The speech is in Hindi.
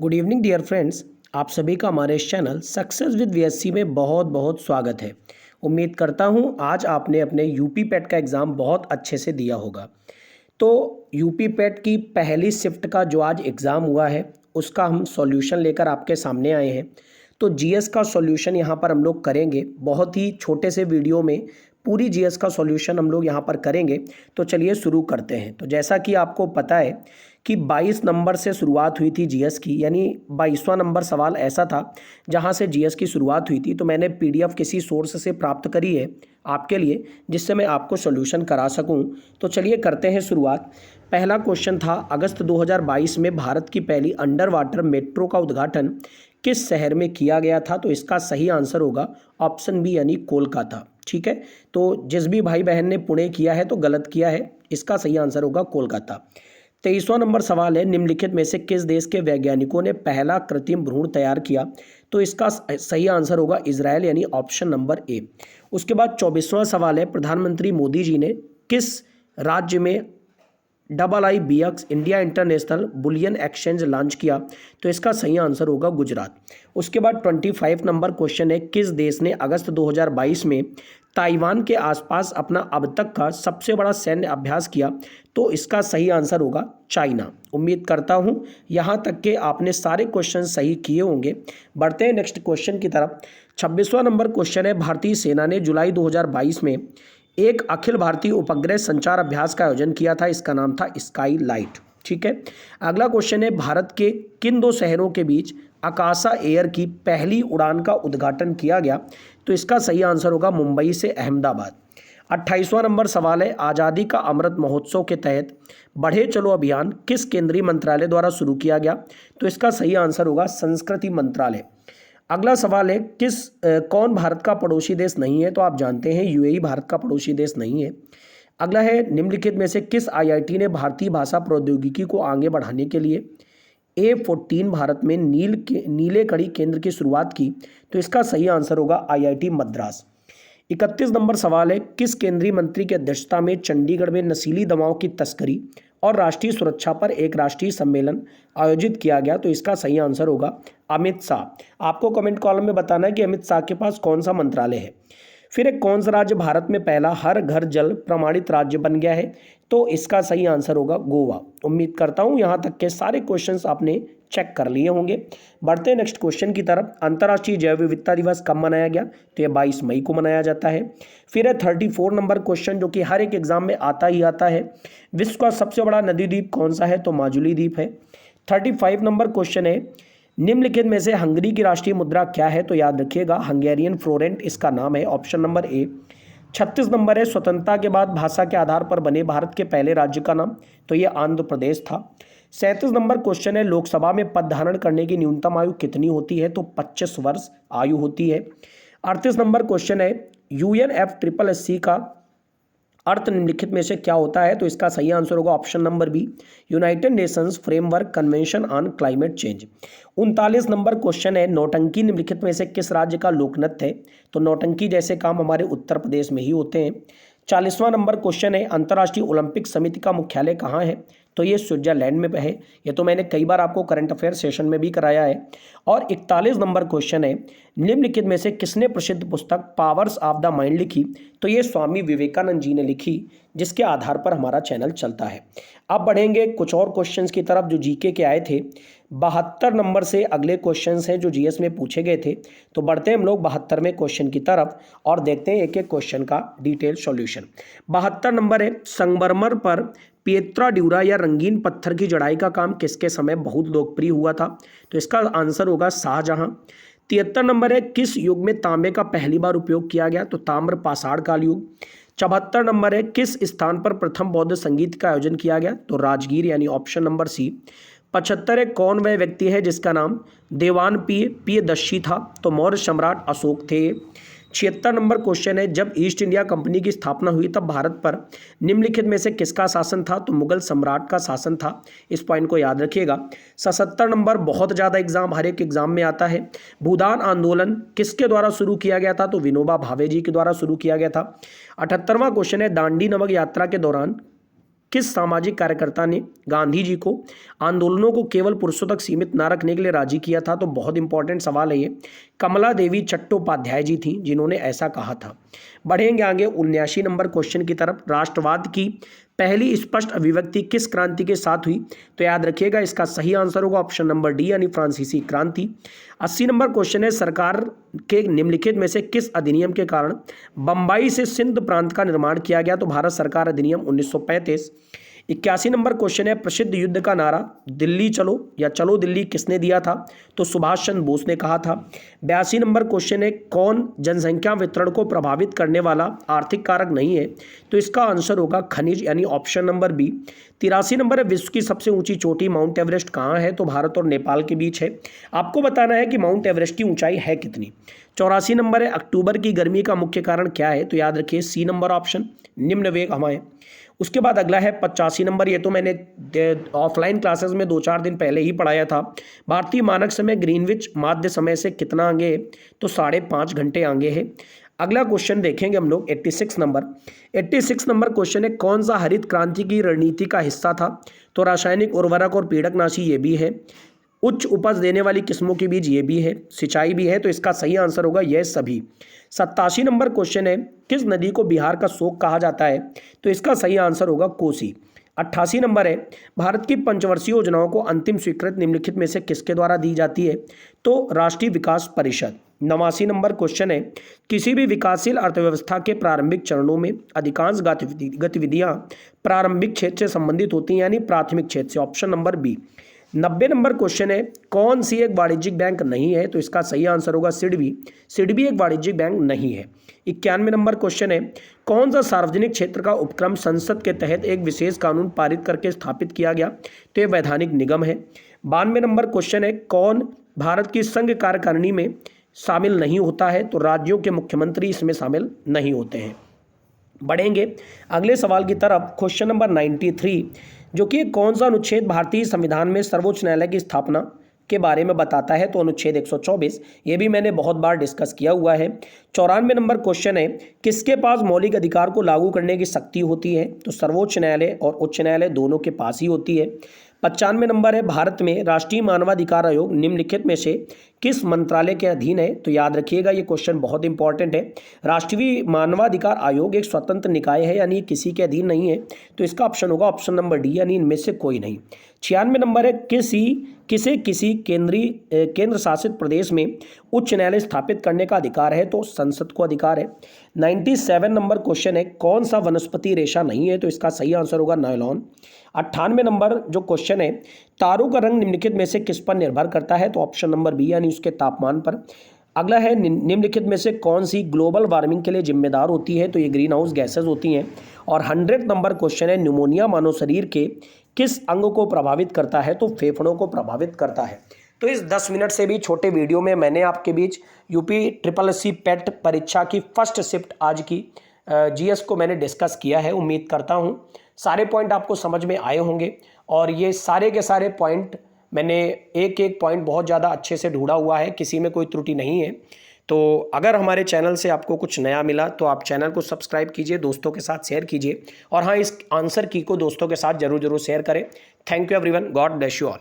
Good evening dear friends. आप सभी का हमारे इस चैनल सक्सेस विद वीएससी में बहुत बहुत स्वागत है। उम्मीद करता हूँ आज आपने अपने यूपी पेट का एग्ज़ाम बहुत अच्छे से दिया होगा। तो यूपी पेट की पहली शिफ्ट का जो आज एग्ज़ाम हुआ है उसका हम सॉल्यूशन लेकर आपके सामने आए हैं। तो जीएस का सॉल्यूशन यहाँ पर हम लोग करेंगे, बहुत ही छोटे से वीडियो में पूरी जीएस का सॉल्यूशन हम लोग यहाँ पर करेंगे। तो चलिए शुरू करते हैं। तो जैसा कि आपको पता है कि 22 नंबर से शुरुआत हुई थी जीएस की, यानी 22वां नंबर सवाल ऐसा था जहाँ से जीएस की शुरुआत हुई थी। तो मैंने पीडीएफ किसी सोर्स से प्राप्त करी है आपके लिए, जिससे मैं आपको सॉल्यूशन करा सकूं। तो चलिए करते हैं शुरुआत। पहला क्वेश्चन था, अगस्त 2022 में भारत की पहली अंडर वाटर मेट्रो का उद्घाटन किस शहर में किया गया था? तो इसका सही आंसर होगा ऑप्शन बी यानी कोलकाता। ठीक है, तो जिस भी भाई बहन ने पुणे किया है तो गलत किया है, इसका सही आंसर होगा कोलकाता। 23वां नंबर सवाल है, निम्नलिखित में से किस देश के वैज्ञानिकों ने पहला कृत्रिम भ्रूण तैयार किया? तो इसका सही आंसर होगा इजराइल यानी ऑप्शन नंबर ए। उसके बाद 24वां सवाल है, प्रधानमंत्री मोदी जी ने किस राज्य में IIBX India international bullion exchange launch किया? तो इसका सही आंसर होगा गुजरात। उसके बाद 25 नंबर क्वेश्चन है, किस देश ने अगस्त 2022 में ताइवान के आसपास अपना अब तक का सबसे बड़ा सैन्य अभ्यास किया? तो इसका सही आंसर होगा चाइना। उम्मीद करता हूं यहां तक के आपने सारे क्वेश्चन सही किए होंगे। बढ़ते हैं नेक्स्ट क्वेश्चन की तरफ। 26वां नंबर क्वेश्चन है, भारतीय सेना ने जुलाई 2022 में एक अखिल भारतीय उपग्रह संचार अभ्यास का आयोजन किया था, इसका नाम था स्काई लाइट। ठीक है, अगला क्वेश्चन है, भारत के किन दो शहरों के बीच आकाशा एयर की पहली उड़ान का उद्घाटन किया गया? तो इसका सही आंसर होगा मुंबई से अहमदाबाद। 28वां नंबर सवाल है, आज़ादी का अमृत महोत्सव के तहत बढ़े चलो अभियान किस केंद्रीय मंत्रालय द्वारा शुरू किया गया? तो इसका सही आंसर होगा संस्कृति मंत्रालय। अगला सवाल है, कौन भारत का पड़ोसी देश नहीं है? तो आप जानते हैं यूएई भारत का पड़ोसी देश नहीं है। अगला है, निम्नलिखित में से किस आईआईटी ने भारतीय भाषा प्रौद्योगिकी को आगे बढ़ाने के लिए A14 भारत में नीले कड़ी केंद्र की शुरुआत की? तो इसका सही आंसर होगा आईआईटी मद्रास। 31 नंबर सवाल है, किस केंद्रीय मंत्री की अध्यक्षता में चंडीगढ़ में नशीली दवाओं की तस्करी और राष्ट्रीय सुरक्षा पर एक राष्ट्रीय सम्मेलन आयोजित किया गया? तो इसका सही आंसर होगा अमित शाह। आपको कमेंट कॉलम में बताना है कि अमित शाह के पास कौन सा मंत्रालय है। फिर एक कौन सा राज्य भारत में पहला हर घर जल प्रमाणित राज्य बन गया है? तो इसका सही आंसर होगा गोवा। उम्मीद करता हूं यहां तक के सारे क्वेश्चंस आपने चेक कर लिए होंगे। बढ़ते हैं नेक्स्ट क्वेश्चन की तरफ। अंतर्राष्ट्रीय जैव विविधता दिवस कब मनाया गया? तो यह 22 मई को मनाया जाता है। फिर है 34 नंबर क्वेश्चन, जो कि हर एक एग्जाम में आता ही आता है, विश्व का सबसे बड़ा नदी द्वीप कौन सा है? तो माजुली द्वीप है। 35 नंबर क्वेश्चन है, निम्नलिखित में से हंगरी की राष्ट्रीय मुद्रा क्या है? तो याद रखिएगा हंगेरियन फ्लोरेंट इसका नाम है, ऑप्शन नंबर ए। 36 नंबर है, स्वतंत्रता के बाद भाषा के आधार पर बने भारत के पहले राज्य का नाम? तो ये आंध्र प्रदेश था। 37 नंबर क्वेश्चन है, लोकसभा में पद धारण करने की न्यूनतम आयु कितनी होती है? तो 25 वर्ष आयु होती है। 38 नंबर क्वेश्चन है, UNFCCC का अर्थ निम्नलिखित में से क्या होता है? तो इसका सही आंसर होगा option number B, United Nations framework convention on climate change. 39 number question है, नौटंकी निम्नलिखित में से किस राज्य का लोकनृत्य है? तो नौटंकी जैसे काम हमारे उत्तर प्रदेश में ही होते हैं। 40वां नंबर क्वेश्चन है, अंतर्राष्ट्रीय ओलंपिक समिति का मुख्यालय कहाँ है? तो ये स्विट्जरलैंड में है। ये तो मैंने कई बार आपको करंट अफेयर सेशन में भी कराया है। और 41 नंबर क्वेश्चन है, निम्नलिखित में से किसने प्रसिद्ध पुस्तक पावर्स ऑफ द माइंड लिखी? तो ये स्वामी विवेकानंद जी ने लिखी, जिसके आधार पर हमारा चैनल चलता है। अब बढ़ेंगे कुछ और क्वेश्चंस की तरफ जो जीके के आए थे। 72 नंबर से अगले क्वेश्चंस हैं जो जीएस में पूछे गए थे। तो बढ़ते हैं हम लोग 72वें क्वेश्चन की तरफ और देखते हैं एक एक क्वेश्चन का डिटेल सॉल्यूशन। 72 नंबर है, संगमरमर पर पिएत्रा ड्यूरा या रंगीन पत्थर की जड़ाई का काम किसके समय बहुत लोकप्रिय हुआ था? तो इसका आंसर होगा शाहजहां। 73 नंबर है, किस युग में तांबे का पहली बार उपयोग किया गया? तो ताम्र पाषाण काल युग। 74 नंबर है, किस स्थान पर प्रथम बौद्ध संगीत का आयोजन किया गया? तो राजगीर यानी ऑप्शन नंबर सी। 75 है, कौन वह व्यक्ति है जिसका नाम देवान पियदर्शी था? तो मौर्य सम्राट अशोक थे। 76 नंबर क्वेश्चन है, जब ईस्ट इंडिया कंपनी की स्थापना हुई तब भारत पर निम्नलिखित में से किसका शासन था? तो मुगल सम्राट का शासन था। इस पॉइंट को याद रखिएगा। 77 नंबर, बहुत ज़्यादा एग्जाम हर एक एग्जाम में आता है, भूदान आंदोलन किसके द्वारा शुरू किया गया था? तो विनोबा भावे जी के द्वारा शुरू किया गया था। 78वां क्वेश्चन है, दांडी नमक यात्रा के दौरान किस सामाजिक कार्यकर्ता ने गांधी जी को आंदोलनों को केवल पुरुषों तक सीमित ना रखने के लिए राजी किया था? तो बहुत इंपॉर्टेंट सवाल है ये। कमला देवी चट्टोपाध्याय जी थी जिन्होंने ऐसा कहा था। बढ़ेंगे आगे 79 नंबर क्वेश्चन की तरफ। राष्ट्रवाद की पहली स्पष्ट अभिव्यक्ति किस क्रांति के साथ हुई? तो याद रखिएगा इसका सही आंसर होगा ऑप्शन नंबर डी यानी फ्रांसीसी क्रांति। 80 नंबर क्वेश्चन है, सरकार के निम्नलिखित में से किस अधिनियम के कारण बंबई से सिंध प्रांत का निर्माण किया गया? तो भारत सरकार अधिनियम 1935। 81 नंबर क्वेश्चन है, प्रसिद्ध युद्ध का नारा दिल्ली चलो या चलो दिल्ली किसने दिया था? तो सुभाष चंद्र बोस ने कहा था। 82 नंबर क्वेश्चन है, कौन जनसंख्या वितरण को प्रभावित करने वाला आर्थिक कारक नहीं है? तो इसका आंसर होगा खनिज यानी ऑप्शन नंबर बी। 83 नंबर है, विश्व की सबसे ऊंची चोटी माउंट एवरेस्ट कहाँ है? तो भारत और नेपाल के बीच है। आपको बताना है कि माउंट एवरेस्ट की ऊंचाई है कितनी। 84 नंबर है, अक्टूबर की गर्मी का मुख्य कारण क्या है? तो याद रखिए सी नंबर ऑप्शन, निम्न वेग हवाएं। उसके बाद अगला है 85 नंबर, ये तो मैंने ऑफलाइन क्लासेस में 2-4 दिन पहले ही पढ़ाया था। भारतीय मानक समय ग्रीनविच माध्य समय से कितना आगे है? तो 5.5 घंटे आगे है। अगला क्वेश्चन देखेंगे हम लोग 86 नंबर। 86 नंबर क्वेश्चन है, कौन सा हरित क्रांति की रणनीति का हिस्सा था? तो रासायनिक उर्वरक और पीड़कनाशी ये भी है। उच्च उपज देने वाली किस्मों के बीच ये भी है, सिंचाई भी है। तो इसका सही आंसर होगा यह सभी। 87 नंबर क्वेश्चन है, किस नदी को बिहार का शोक कहा जाता है? तो इसका सही आंसर होगा कोसी। 88 नंबर है, भारत की पंचवर्षीय योजनाओं को अंतिम स्वीकृत निम्नलिखित में से किसके द्वारा दी जाती है? तो राष्ट्रीय विकास परिषद। 89 नंबर क्वेश्चन है, किसी भी विकासशील अर्थव्यवस्था के प्रारंभिक चरणों में अधिकांश गतिविधियां प्रारंभिक क्षेत्र से संबंधित होती हैं यानी प्राथमिक क्षेत्र से, option number B. 90 number question है, कौन सी एक वाणिज्यिक बैंक नहीं है? तो इसका सही आंसर होगा सिडबी। सिडबी एक वाणिज्यिक बैंक नहीं है। 91 नंबर क्वेश्चन है, कौन सा सार्वजनिक क्षेत्र का उपक्रम संसद के तहत एक विशेष कानून पारित करके स्थापित किया गया? तो ये वैधानिक निगम है। 92 नंबर क्वेश्चन है, कौन भारत की संघ कार्यकारिणी में शामिल नहीं होता है? तो राज्यों के मुख्यमंत्री इसमें शामिल नहीं होते हैं। बढ़ेंगे अगले सवाल की तरफ, क्वेश्चन नंबर 93, जो कि कौन सा अनुच्छेद भारतीय संविधान में सर्वोच्च न्यायालय की स्थापना के बारे में बताता है? तो अनुच्छेद 124। ये भी मैंने बहुत बार डिस्कस किया हुआ है। 94 नंबर क्वेश्चन है, किसके पास मौलिक अधिकार को लागू करने की शक्ति होती है? तो सर्वोच्च न्यायालय और उच्च न्यायालय दोनों के पास ही होती है। 95 नंबर है, भारत में राष्ट्रीय मानवाधिकार आयोग निम्नलिखित में से किस मंत्रालय के अधीन है? तो याद रखिएगा ये क्वेश्चन बहुत इंपॉर्टेंट है। राष्ट्रीय मानवाधिकार आयोग एक स्वतंत्र निकाय है यानी किसी के अधीन नहीं है। तो इसका ऑप्शन होगा ऑप्शन नंबर डी यानी इनमें से कोई नहीं। 96 नंबर है, किसी केंद्र शासित प्रदेश में उच्च न्यायालय स्थापित करने का अधिकार है? तो संसद को अधिकार है। 97 नंबर क्वेश्चन है, कौन सा वनस्पति रेशा नहीं है? तो इसका सही आंसर होगा नायलॉन। 98 नंबर जो क्वेश्चन है, तारों का रंग निम्नलिखित में से किस पर निर्भर करता है? तो ऑप्शन नंबर बी यानी उसके तापमान पर। अगला है, निम्नलिखित में से कौन सी ग्लोबल वार्मिंग के लिए जिम्मेदार होती है? तो ये ग्रीन हाउस गैसेज होती हैं। और 100 नंबर क्वेश्चन है, न्यूमोनिया मानव शरीर के किस अंग को प्रभावित करता है? तो फेफड़ों को प्रभावित करता है। तो इस 10 मिनट से भी छोटे वीडियो में मैंने आपके बीच यूपी SSC पेट परीक्षा की फर्स्ट शिफ्ट आज की जीएस को मैंने डिस्कस किया है। उम्मीद करता हूँ सारे पॉइंट आपको समझ में आए होंगे और ये सारे के सारे पॉइंट मैंने एक एक पॉइंट बहुत ज़्यादा अच्छे से ढूंढा हुआ है, किसी में कोई त्रुटि नहीं है। तो अगर हमारे चैनल से आपको कुछ नया मिला तो आप चैनल को सब्सक्राइब कीजिए, दोस्तों के साथ शेयर कीजिए और हाँ, इस आंसर की को दोस्तों के साथ जरूर शेयर करें। Thank you everyone, God bless you all.